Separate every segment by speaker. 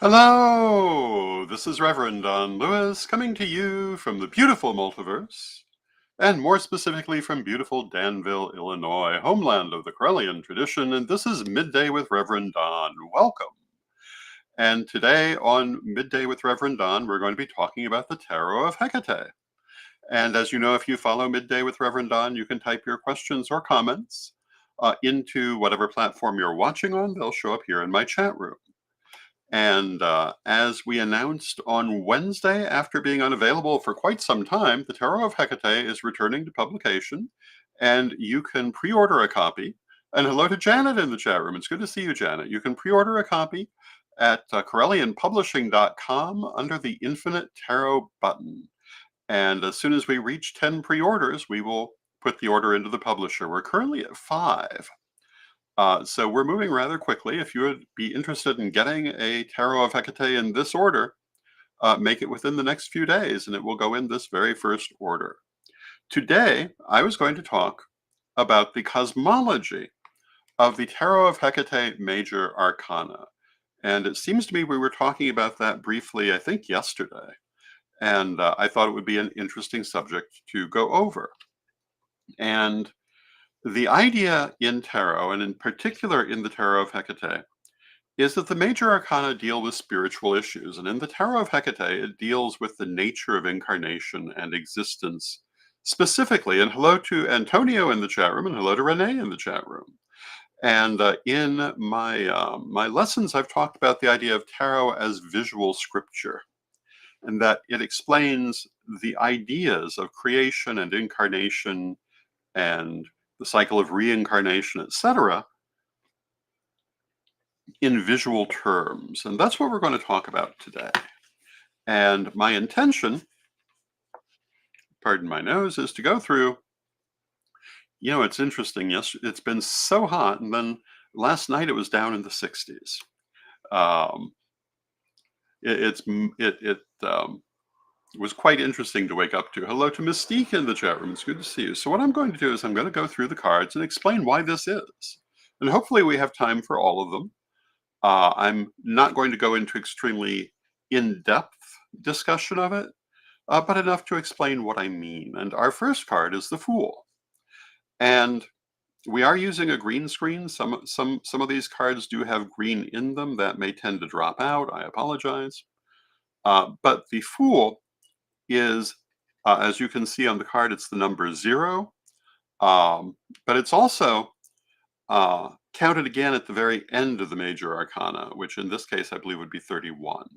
Speaker 1: Hello, this is Reverend Don Lewis coming to you from the beautiful multiverse, and more specifically from beautiful Danville, Illinois, homeland of the Corellian tradition, and this is Midday with Reverend Don. Welcome. And today on Midday with Reverend Don, we're going to be talking about the Tarot of Hekate. And as you know, if you follow Midday with Reverend Don, you can type your questions or comments into whatever platform you're watching on. They'll show up here in my chat room. And as we announced on Wednesday, after being unavailable for quite some time, the Tarot of Hekate is returning to publication, and you can pre-order a copy. And hello to Janet in the chat room. It's good to see you, Janet. You can pre-order a copy at CorellianPublishing.com under the Infinite Tarot button. And as soon as we reach 10 pre-orders, we will put the order into the publisher. We're currently at 5. So we're moving rather quickly. If you would be interested in getting a Tarot of Hekate in this order, make it within the next few days, and it will go in this very first order. Today, I was going to talk about the cosmology of the Tarot of Hekate Major Arcana. And it seems to me we were talking about that briefly, I think, yesterday. And I thought it would be an interesting subject to go over. And the idea in tarot, and in particular in the Tarot of Hekate, is that the major arcana deal with spiritual issues. And in the Tarot of Hekate, it deals with the nature of incarnation and existence specifically. And hello to Antonio in the chat room, and hello to Renee in the chat room. And in my lessons, I've talked about the idea of tarot as visual scripture, and that it explains the ideas of creation and incarnation and the cycle of reincarnation, etc., in visual terms. And that's what we're going to talk about today. And my intention, pardon my nose, is to go through, it's interesting. Yes, it's been so hot, and then last night it was down in the 60s. It was quite interesting to wake up to. Hello to Mystique in the chat room. It's good to see you. So what I'm going to do is I'm going to go through the cards and explain why this is. And hopefully we have time for all of them. I'm not going to go into extremely in-depth discussion of it, but enough to explain what I mean. And our first card is the Fool. And we are using a green screen. Some of these cards do have green in them. That may tend to drop out. I apologize. But the Fool is, as you can see on the card, it's the number 0. But it's also counted again at the very end of the major arcana, which in this case I believe would be 31.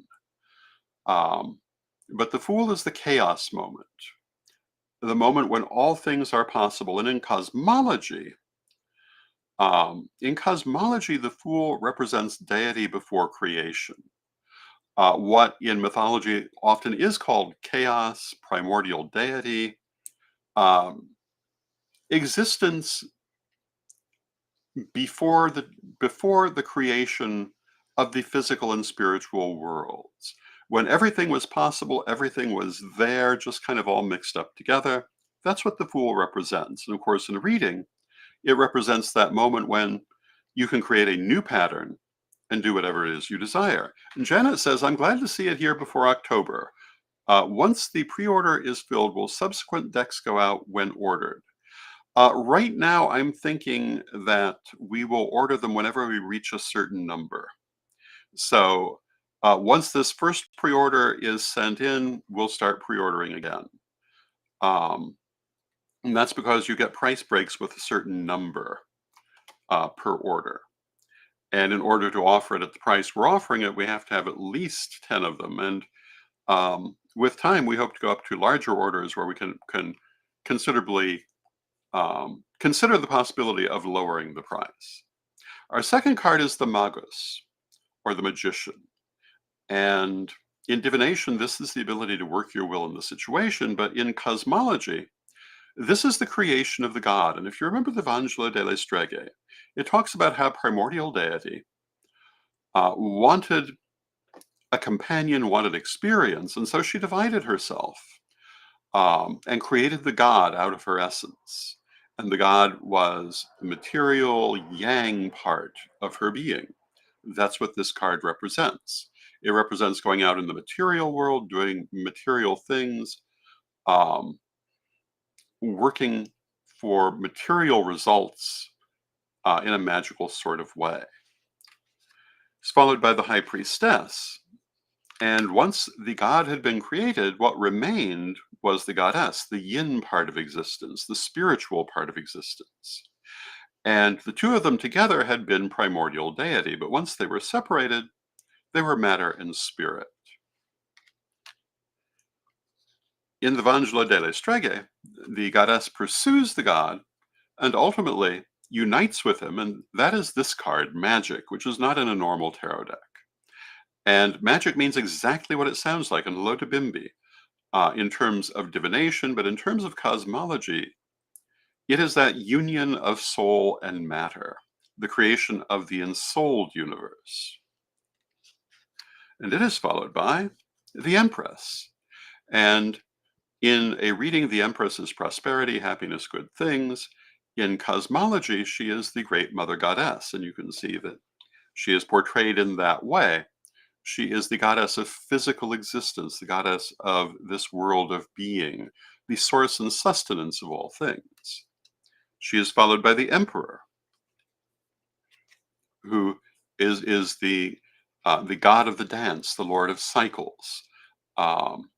Speaker 1: But the Fool is the chaos moment, the moment when all things are possible. And in cosmology, the Fool represents deity before creation. What in mythology often is called chaos, primordial deity, existence before the creation of the physical and spiritual worlds. When everything was possible, everything was there, just kind of all mixed up together. That's what the Fool represents. And of course, in reading, it represents that moment when you can create a new pattern and do whatever it is you desire. And Janet says, I'm glad to see it here before October. Once the pre-order is filled, will subsequent decks go out when ordered? Right now, I'm thinking that we will order them whenever we reach a certain number. So once this first pre-order is sent in, we'll start pre-ordering again. And that's because you get price breaks with a certain number per order. And in order to offer it at the price we're offering it, we have to have at least 10 of them. And with time, we hope to go up to larger orders where we can considerably consider the possibility of lowering the price. Our second card is the Magus, or the Magician. And in divination, this is the ability to work your will in the situation. But in cosmology, this is the creation of the god. And if you remember the Vangelo delle Streghe, it talks about how primordial deity wanted a companion, wanted experience, and so she divided herself and created the god out of her essence. And the god was the material yang part of her being. That's what this card represents. It represents going out in the material world, doing material things, um, working for material results in a magical sort of way. It's followed by the high priestess. And once the god had been created, what remained was the goddess, the yin part of existence, the spiritual part of existence. And the two of them together had been primordial deity, but once they were separated, they were matter and spirit. In the Vangelo delle Streghe, the goddess pursues the god and ultimately unites with him, and that is this card, Magic, which is not in a normal tarot deck. And magic means exactly what it sounds like in Hello to Bimbi, in terms of divination, but in terms of cosmology, it is that union of soul and matter, the creation of the ensouled universe. And it is followed by the Empress. And in a reading, the Empress is prosperity, happiness, good things. In cosmology, she is the great mother goddess, and you can see that she is portrayed in that way. She is the goddess of physical existence, the goddess of this world of being, the source and sustenance of all things. She is followed by the Emperor, who is the god of the dance, the lord of cycles, um,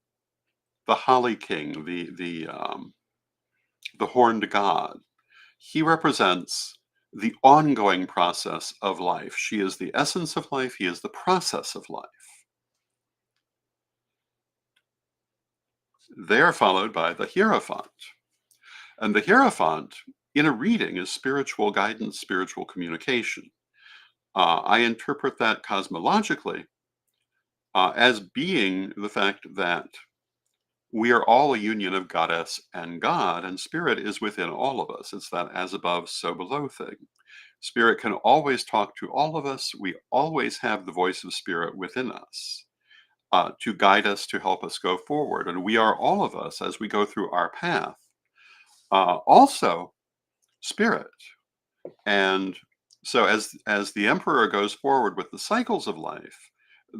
Speaker 1: the Holly King, the horned god. He represents the ongoing process of life. She is the essence of life. He is the process of life. They are followed by the Hierophant. And the Hierophant, in a reading, is spiritual guidance, spiritual communication. I interpret that cosmologically as being the fact that we are all a union of goddess and God, and spirit is within all of us. It's that as above, so below thing. Spirit can always talk to all of us. We always have the voice of spirit within us to guide us, to help us go forward. And we are all of us as we go through our path. Also, spirit. And so as the emperor goes forward with the cycles of life,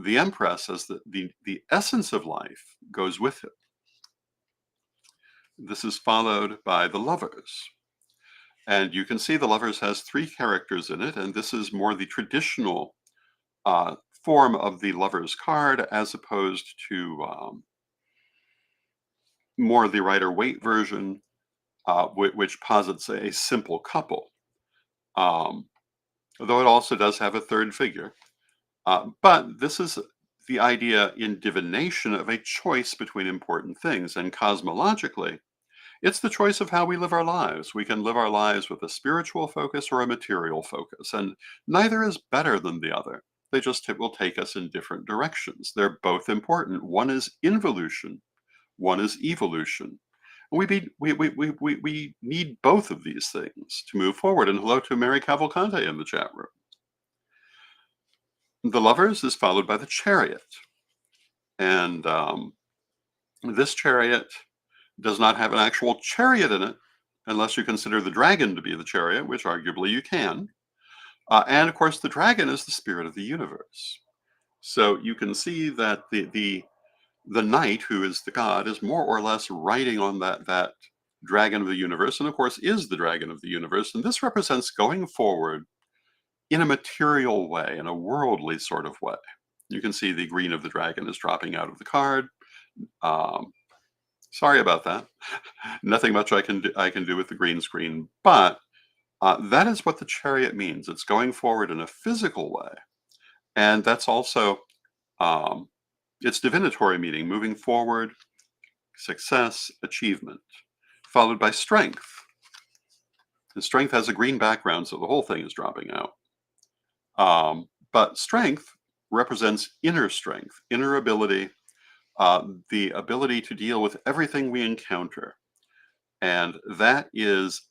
Speaker 1: the empress, as the essence of life, goes with him. This is followed by the lovers. And you can see the lovers has three characters in it, and this is more the traditional form of the lovers card as opposed to more the Rider-Waite version, which posits a simple couple. Though it also does have a third figure. But this is the idea in divination of a choice between important things. And cosmologically, it's the choice of how we live our lives. We can live our lives with a spiritual focus or a material focus, and neither is better than the other. They just will take us in different directions. They're both important. One is involution, one is evolution. We need both of these things to move forward. And hello to Mary Cavalcante in the chat room. The lovers is followed by the chariot. And this chariot does not have an actual chariot in it, unless you consider the dragon to be the chariot, which arguably you can. And of course, the dragon is the spirit of the universe. So you can see that the knight, who is the god, is more or less riding on that dragon of the universe, and of course is the dragon of the universe. And this represents going forward in a material way, in a worldly sort of way. You can see the green of the dragon is dropping out of the card. Sorry about that. Nothing much I can do with the green screen, but that is what the chariot means. It's going forward in a physical way, and that's also its divinatory meaning, moving forward, success, achievement, followed by strength. And strength has a green background, so the whole thing is dropping out. But strength represents inner strength, inner ability, the ability to deal with everything we encounter. And that is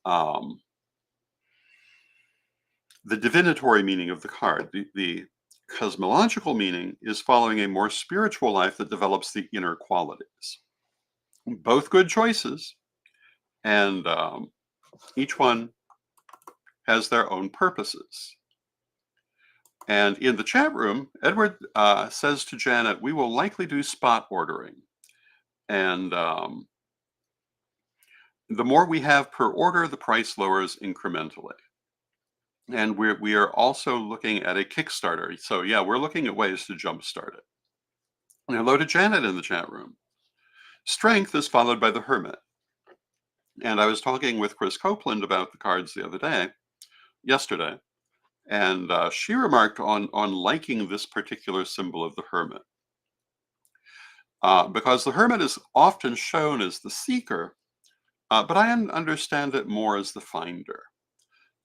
Speaker 1: the divinatory meaning of the card. The cosmological meaning is following a more spiritual life that develops the inner qualities. Both good choices, and each one has their own purposes. And in the chat room, Edward says to Janet, we will likely do spot ordering. And the more we have per order, the price lowers incrementally. And we are also looking at a Kickstarter. So yeah, we're looking at ways to jumpstart it. And hello to Janet in the chat room. Strength is followed by the Hermit. And I was talking with Chris Copeland about the cards the other day, yesterday, and she remarked on liking this particular symbol of the Hermit. Because the Hermit is often shown as the seeker, but I understand it more as the finder.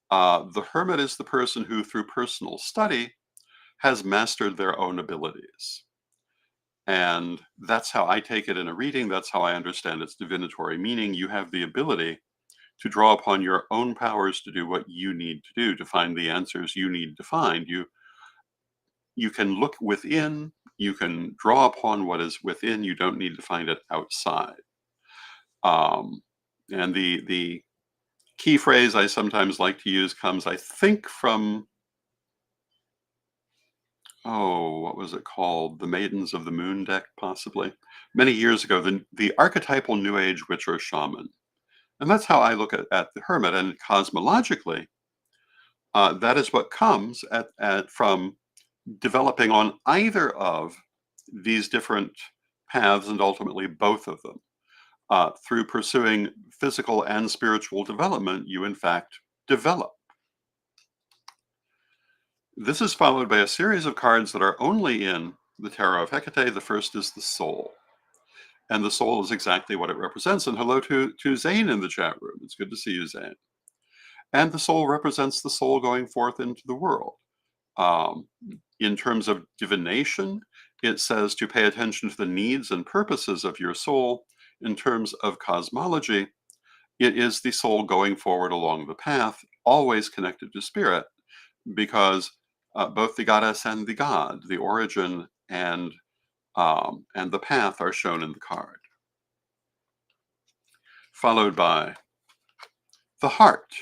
Speaker 1: The Hermit is the person who, through personal study, has mastered their own abilities. And that's how I take it in a reading. That's how I understand its divinatory meaning. You have the ability to draw upon your own powers to do what you need to do, to find the answers you need to find. You can look within, you can draw upon what is within, you don't need to find it outside. And the key phrase I sometimes like to use comes, I think, from, what was it called? The Maidens of the Moon deck, possibly. Many years ago, the archetypal New Age witch or shaman. And that's how I look at the Hermit. And cosmologically, that is what comes from developing on either of these different paths, and ultimately both of them. Through pursuing physical and spiritual development, you in fact develop. This is followed by a series of cards that are only in the Tarot of Hekate. The first is the Soul. And the soul is exactly what it represents. And hello to Zane in the chat room. It's good to see you, Zane. And the soul represents the soul going forth into the world. In terms of divination, it says to pay attention to the needs and purposes of your soul. In terms of cosmology, it is the soul going forward along the path, always connected to spirit, because both the goddess and the god, the origin and the path, are shown in the card. Followed by the heart.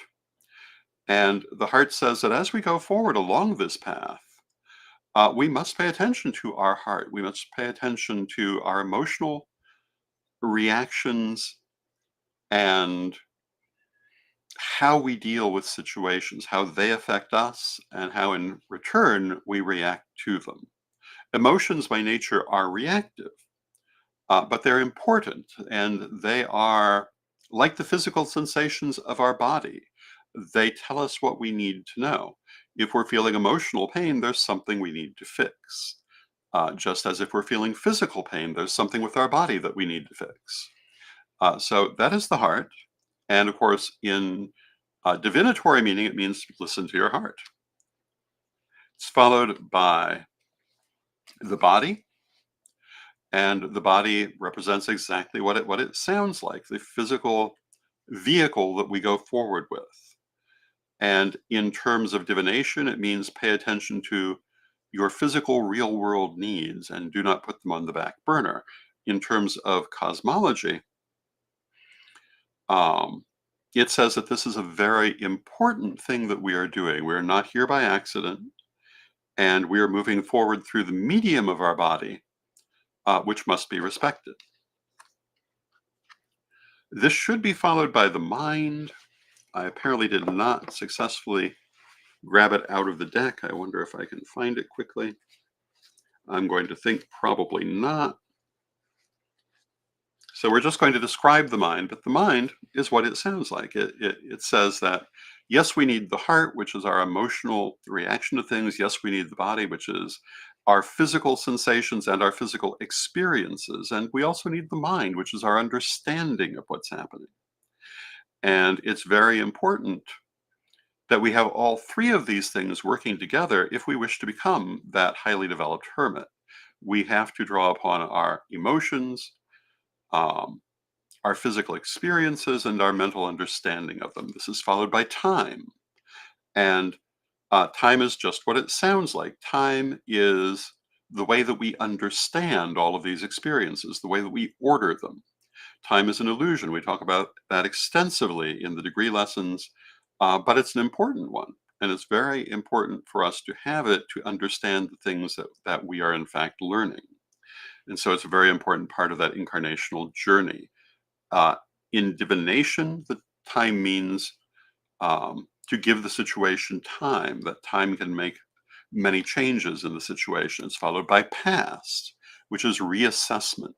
Speaker 1: And the heart says that as we go forward along this path, we must pay attention to our heart. We must pay attention to our emotional reactions and how we deal with situations, how they affect us, and how in return we react to them. Emotions by nature are reactive, but they're important, and they are like the physical sensations of our body. They tell us what we need to know. If we're feeling emotional pain, there's something we need to fix. Just as if we're feeling physical pain, there's something with our body that we need to fix. So that is the heart. And of course, in divinatory meaning, it means listen to your heart. It's followed by the body. And the body represents exactly what it sounds like, the physical vehicle that we go forward with. And in terms of divination, it means pay attention to your physical real world needs and do not put them on the back burner. In terms of cosmology, it says that this is a very important thing that we are doing. We are not here by accident, and we are moving forward through the medium of our body, which must be respected. This should be followed by the mind. I apparently did not successfully grab it out of the deck. I wonder if I can find it quickly. I'm going to think probably not. So we're just going to describe the mind, but the mind is what it sounds like. It says that, yes, we need the heart, which is our emotional reaction to things. Yes, we need the body, which is our physical sensations and our physical experiences. And we also need the mind, which is our understanding of what's happening. And it's very important that we have all three of these things working together if we wish to become that highly developed hermit. We have to draw upon our emotions, our physical experiences, and our mental understanding of them. This is followed by time. And time is just what it sounds like. Time is the way that we understand all of these experiences, the way that we order them. Time is an illusion. We talk about that extensively in the degree lessons, but it's an important one. And it's very important for us to have it to understand the things that we are in fact learning. And so it's a very important part of that incarnational journey. Uh, in divination, the time means to give the situation time, that time can make many changes in the situation. It's followed by past, which is reassessment.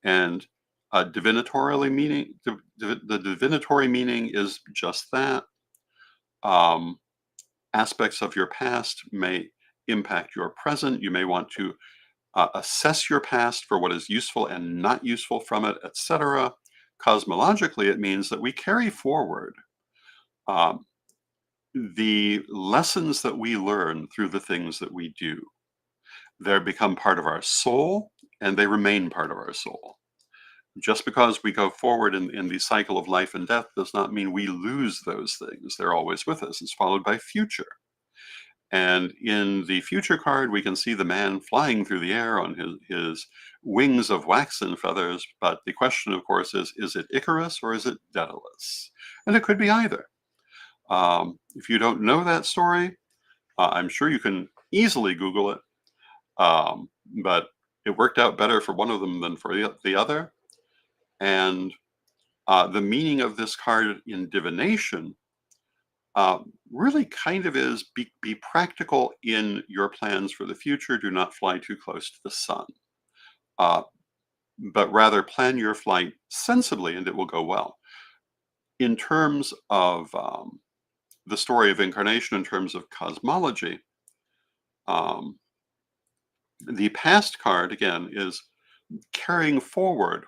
Speaker 1: And the divinatory meaning is just that. Um, Aspects of your past may impact your present. You may want to assess your past for what is useful and not useful from it, etc. Cosmologically, it means that we carry forward um, the lessons that we learn through the things that we do. They become part of our soul and they remain part of our soul. Just because we go forward in the cycle of life and death does not mean we lose those things. They're always with us. It's followed by future. And in the future card, we can see the man flying through the air on his wings of waxen feathers. But the question, of course, is it Icarus or is it Daedalus? And it could be either. If you don't know that story, I'm sure you can easily Google it. But it worked out better for one of them than for the other. And the meaning of this card in divination really kind of is be practical in your plans for the future. Do not fly too close to the sun, uh, but rather plan your flight sensibly and it will go well. In terms of the story of incarnation, in terms of cosmology, um, the past card, again, is carrying forward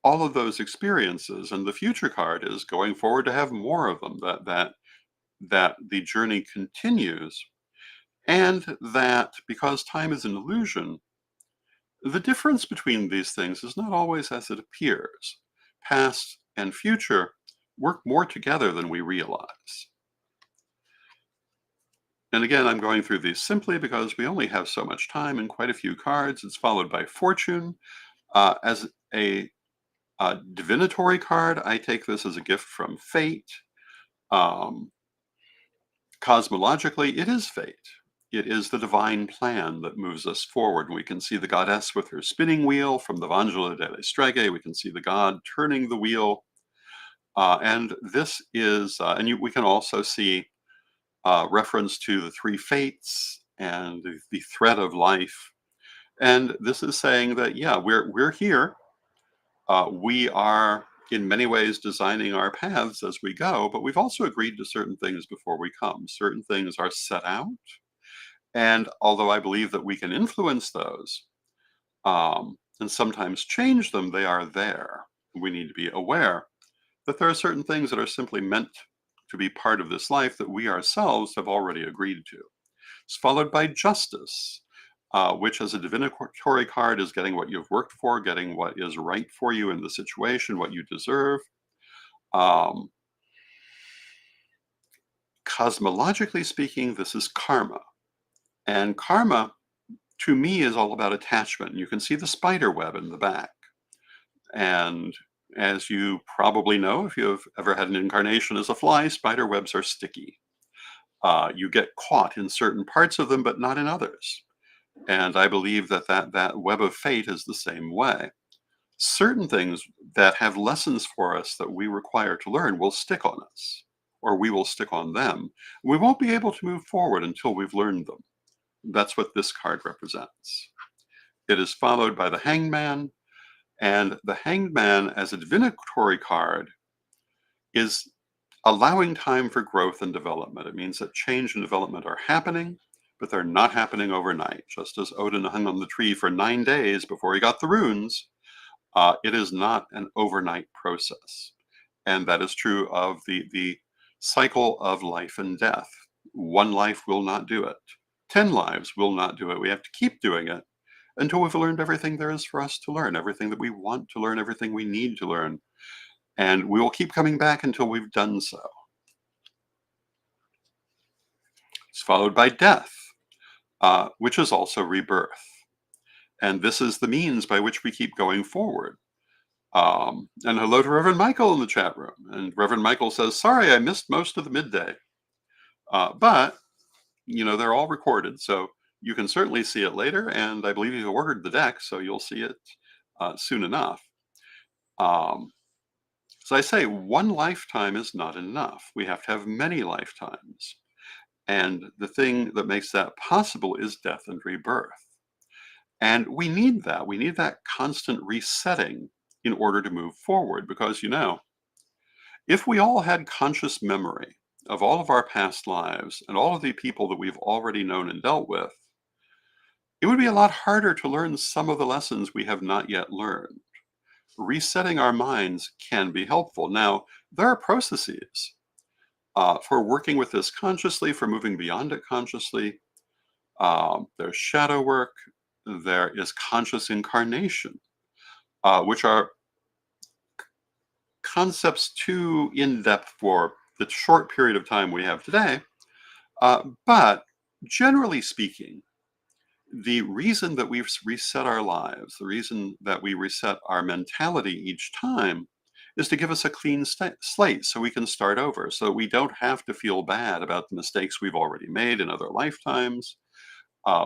Speaker 1: all of those experiences, and the future card is going forward to have more of them, that the journey continues, and that because time is an illusion, the difference between these things is not always as it appears. Past and future work more together than we realize. And again, I'm going through these simply because we only have so much time and quite a few cards. It's followed by fortune. As a divinatory card, I take this as a gift from fate. Um, Cosmologically, it is fate. It is the divine plan that moves us forward. We can see the goddess with her spinning wheel from the Vangelo delle Streghe. We can see the god turning the wheel. And this is, we can also see reference to the three fates and the thread of life. And this is saying that, yeah, we're here. We are in many ways designing our paths as we go, but we've also agreed to certain things before we come. Certain things are set out. And although I believe that we can influence those and sometimes change them, they are there. We need to be aware that there are certain things that are simply meant to be part of this life that we ourselves have already agreed to. It's followed by justice, which as a divinatory card is getting what you've worked for, getting what is right for you in the situation, what you deserve. Cosmologically speaking, this is karma. And karma, to me, is all about attachment. You can see the spider web in the back. And as you probably know, if you've ever had an incarnation as a fly, spider webs are sticky. You get caught in certain parts of them, but not in others. And I believe that web of fate is the same way. Certain things that have lessons for us that we require to learn will stick on us, or we will stick on them. We won't be able to move forward until we've learned them. That's what this card represents. It is followed by the Hanged Man, and the Hanged Man as a divinatory card is allowing time for growth and development. It means that change and development are happening, but they're not happening overnight. Just as Odin hung on the tree for 9 days before he got the runes, it is not an overnight process. And that is true of the cycle of life and death. One life will not do it. 10 lives will not do it. We have to keep doing it until we've learned everything there is for us to learn, everything that we want to learn, everything we need to learn. And we will keep coming back until we've done so. It's followed by death, which is also rebirth. And this is the means by which we keep going forward. And hello to Reverend Michael in the chat room. And Reverend Michael says, sorry, I missed most of the midday. But, they're all recorded, so you can certainly see it later, and I believe you ordered the deck, so you'll see it soon enough. Um, so I say one lifetime is not enough. We have to have many lifetimes. And the thing that makes that possible is death and rebirth. And we need that. We need that constant resetting in order to move forward because, if we all had conscious memory of all of our past lives and all of the people that we've already known and dealt with, it would be a lot harder to learn some of the lessons we have not yet learned. Resetting our minds can be helpful. Now, there are processes for working with this consciously, for moving beyond it consciously. There's shadow work, there is conscious incarnation, which are concepts too in depth for the short period of time we have today. But generally speaking, the reason that we reset our lives, the reason that we reset our mentality each time is to give us a clean slate so we can start over, so we don't have to feel bad about the mistakes we've already made in other lifetimes.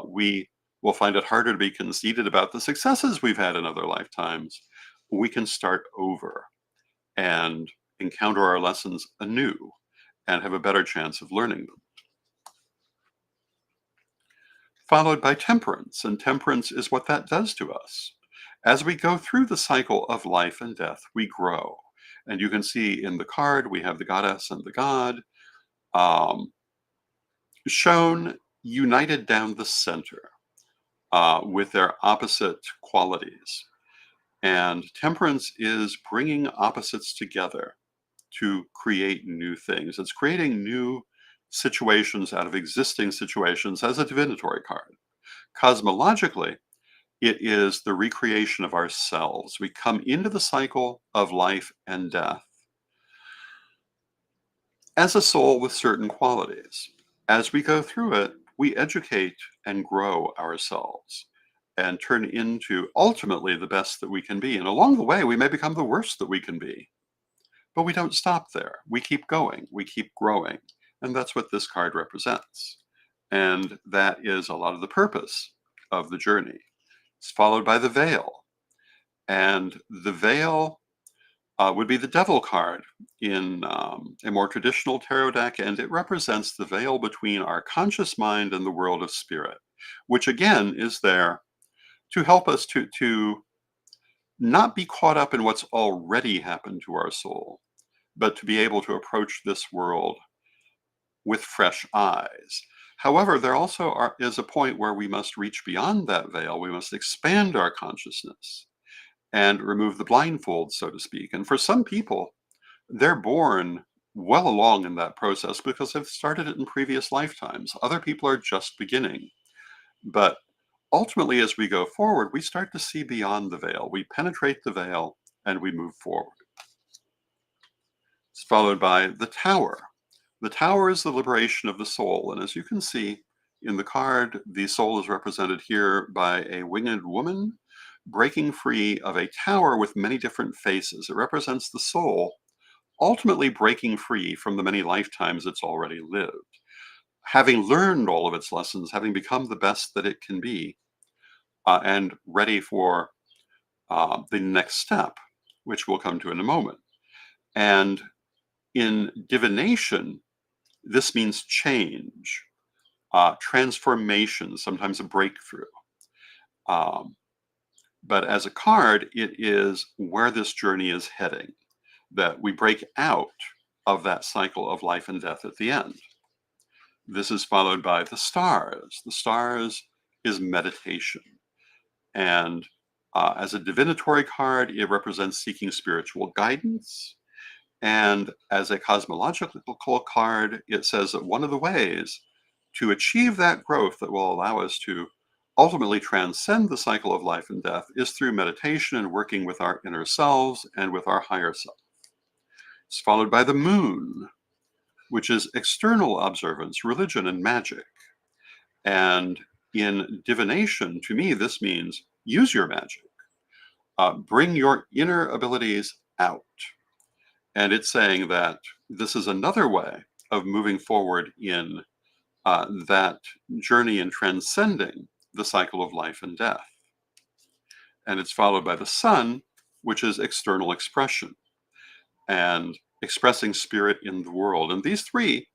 Speaker 1: We will find it harder to be conceited about the successes we've had in other lifetimes. We can start over and encounter our lessons anew and have a better chance of learning them. Followed by temperance, and temperance is what that does to us. As we go through the cycle of life and death, we grow. And you can see in the card, we have the goddess and the god um, shown united down the center with their opposite qualities. And temperance is bringing opposites together to create new things. It's creating new situations out of existing situations as a divinatory card. Cosmologically, it is the recreation of ourselves. We come into the cycle of life and death as a soul with certain qualities. As we go through it, we educate and grow ourselves and turn into ultimately the best that we can be. And along the way, we may become the worst that we can be. But we don't stop there. We keep going, we keep growing. And that's what this card represents. And that is a lot of the purpose of the journey. It's followed by the veil. And the veil would be the devil card in a more traditional tarot deck. And it represents the veil between our conscious mind and the world of spirit, which again is there to help us to not be caught up in what's already happened to our soul, but to be able to approach this world with fresh eyes. However, there also is a point where we must reach beyond that veil. We must expand our consciousness and remove the blindfold, so to speak. And for some people, they're born well along in that process because they've started it in previous lifetimes. Other people are just beginning. But ultimately, as we go forward, we start to see beyond the veil. We penetrate the veil and we move forward. It's followed by the tower. The tower is the liberation of the soul. And as you can see in the card, the soul is represented here by a winged woman breaking free of a tower with many different faces. It represents the soul ultimately breaking free from the many lifetimes it's already lived, having learned all of its lessons, having become the best that it can be, and ready for the next step, which we'll come to in a moment. And in divination, this means change, transformation, sometimes a breakthrough. But as a card, it is where this journey is heading, that we break out of that cycle of life and death at the end. This is followed by the stars. The stars is meditation. And as a divinatory card, it represents seeking spiritual guidance. And as a cosmological card, it says that one of the ways to achieve that growth that will allow us to ultimately transcend the cycle of life and death is through meditation and working with our inner selves and with our higher self. It's followed by the moon, which is external observance, religion, and magic. And in divination, to me, this means use your magic. Bring your inner abilities out. And it's saying that this is another way of moving forward in that journey in transcending the cycle of life and death. And it's followed by the sun, which is external expression and expressing spirit in the world. And these three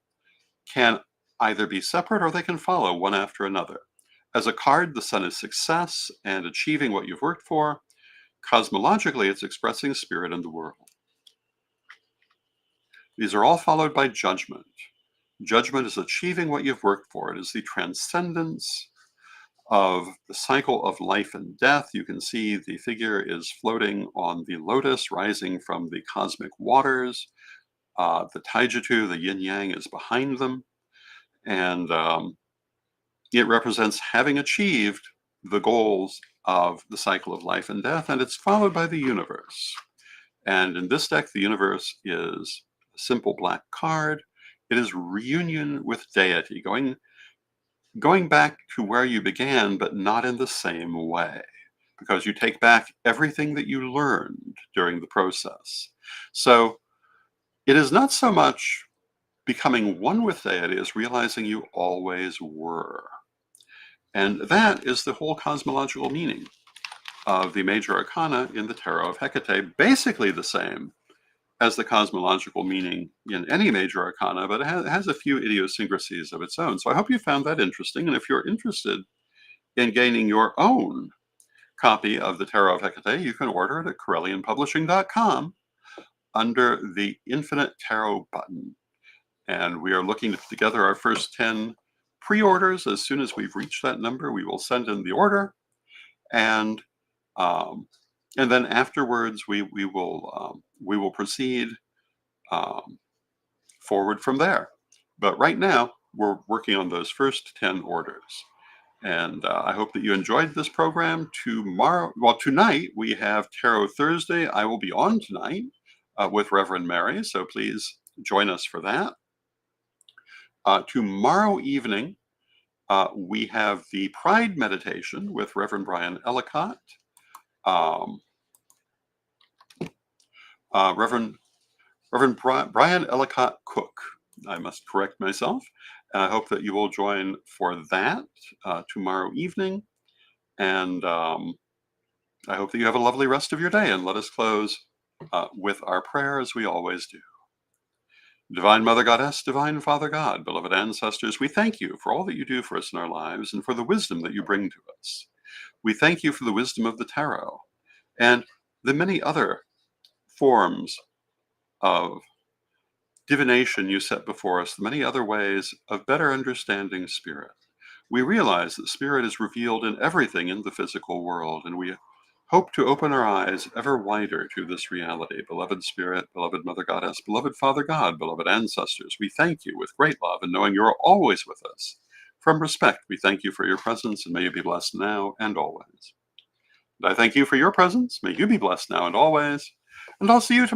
Speaker 1: can either be separate or they can follow one after another. As a card, the sun is success and achieving what you've worked for. Cosmologically, it's expressing spirit in the world. These are all followed by judgment. Judgment is achieving what you've worked for. It is the transcendence of the cycle of life and death. You can see the figure is floating on the lotus, rising from the cosmic waters. The taijutsu, the yin yang, is behind them. And it represents having achieved the goals of the cycle of life and death. And it's followed by the universe. And in this deck, the universe is a simple black card. It is reunion with deity, going back to where you began, but not in the same way, because you take back everything that you learned during the process. So it is not so much becoming one with deity as realizing you always were. And that is the whole cosmological meaning of the major arcana in the Tarot of Hekate, basically the same as the cosmological meaning in any major arcana, but it has a few idiosyncrasies of its own. So I hope you found that interesting. And if you're interested in gaining your own copy of the Tarot of Hekate, you can order it at CorellianPublishing.com under the Infinite Tarot button. And we are looking to put together our first 10 pre-orders. As soon as we've reached that number, we will send in the order. And then afterwards, we will proceed forward from there. But right now, we're working on those first 10 orders. And I hope that you enjoyed this program. Tonight, we have Tarot Thursday. I will be on tonight with Reverend Mary, so please join us for that. Tomorrow evening, we have the Pride Meditation with Reverend Brian Ellicott. Reverend Brian Ellicott Cook. I must correct myself. And I hope that you will join for that tomorrow evening. And I hope that you have a lovely rest of your day. And let us close with our prayer as we always do. Divine Mother Goddess, Divine Father God, beloved ancestors, we thank you for all that you do for us in our lives and for the wisdom that you bring to us. We thank you for the wisdom of the tarot and the many other forms of divination you set before us, the many other ways of better understanding spirit. We realize that spirit is revealed in everything in the physical world, and we hope to open our eyes ever wider to this reality. Beloved Spirit, beloved Mother Goddess, beloved Father God, beloved ancestors, we thank you with great love and knowing you are always with us. From respect, we thank you for your presence, and may you be blessed now and always. And I thank you for your presence. May you be blessed now and always. And I'll see you tomorrow.